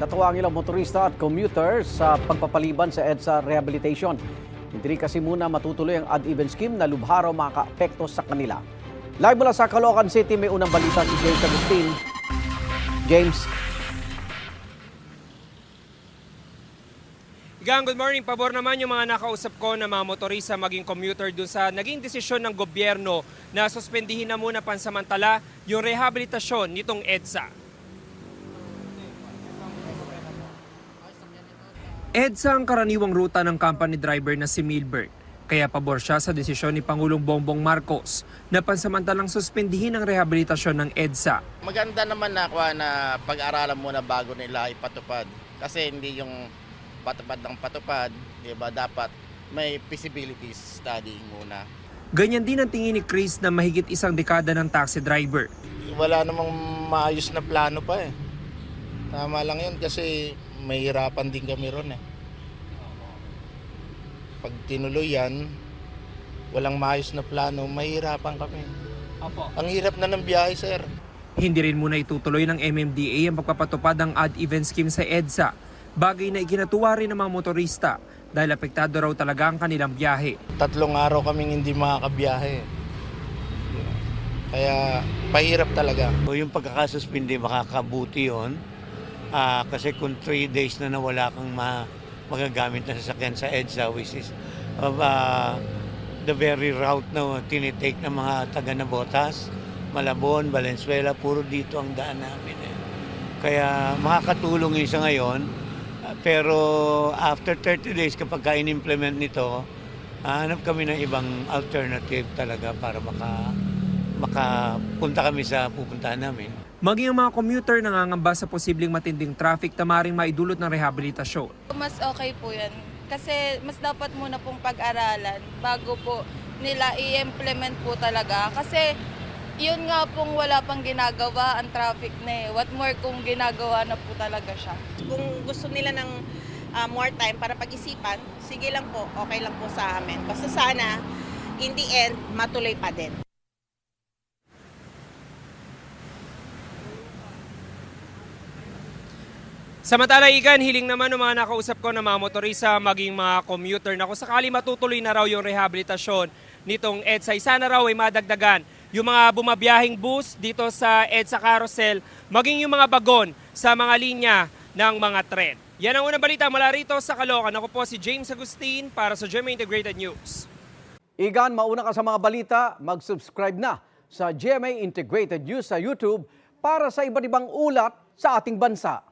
Natuwa ang ilang motorista at commuter sa pagpapaliban sa EDSA rehabilitation. Hindi rin kasi muna matutuloy ang odd-even scheme na lubha raw makaka-apekto sa kanila. Live mula sa Caloocan City, may unang balita si James Agustin. James. Gang, good morning. Pabor naman yung mga nakausap ko na mga motorista maging commuter dun sa naging desisyon ng gobyerno na suspendihin na muna pansamantala yung rehabilitasyon nitong EDSA. EDSA ang karaniwang ruta ng company driver na si Milbert. Kaya pabor siya sa desisyon ni Pangulong Bongbong Marcos na pansamantalang suspendihin ang rehabilitasyon ng EDSA. Maganda naman na pag-aralan muna bago nila ipatupad. Kasi hindi yung patupad ng patupad, diba? Dapat may feasibility study muna. Ganyan din ang tingin ni Chris na mahigit isang dekada ng taxi driver. Wala namang maayos na plano pa eh. Tama lang yun kasi mahirapan din kami ron eh. Pag tinuloy yan, walang maayos na plano, mahirapan kami. Opo. Ang hirap na ng biyahe, sir. Hindi rin muna itutuloy ng MMDA ang pagpapatupad ng odd-even scheme sa EDSA. Bagay na ikinatuwa rin ng mga motorista dahil apektado raw talaga ang kanilang biyahe. 3 araw kaming hindi makakabiyahe. Kaya pahirap talaga. O yung pagkakasuspindi, makakabuti yun. Kasi kung 3 days na nawala kang magagamit na sasakyan sa EDSA, which is the very route na tinitake ng mga taga-Navotas, Malabon, Valenzuela, puro dito ang daan namin. Kaya makakatulong yun sa ngayon. Pero after 30 days, kapag in-implement nito, hanap kami ng ibang alternative talaga para makapunta kami sa pupuntahan namin. Maging ang mga commuter nangangamba sa posibleng matinding traffic na maring maidulot ng rehabilitasyon. Mas okay po yan. Kasi mas dapat muna pong pag-aralan bago po nila i-implement po talaga. Kasi yun nga pong wala pang ginagawa ang traffic na eh. What more kung ginagawa na po talaga siya. Kung gusto nila ng more time para pag-isipan, sige lang po, okay lang po sa amin. Basta sana, in the end, matuloy pa din. Samantala, Igan, hiling naman ng mga nakausap ko na mga motorista maging mga commuter na kung sakali matutuloy na raw yung rehabilitasyon nitong EDSA, sana raw ay madagdagan yung mga bumabiyahing bus dito sa EDSA Carousel, maging yung mga bagon sa mga linya ng mga tren. Yan ang unang balita mula rito sa Caloocan. Ako po si James Agustin para sa GMA Integrated News. Igan, mauna ka sa mga balita, mag-subscribe na sa GMA Integrated News sa YouTube para sa iba't ibang ulat sa ating bansa.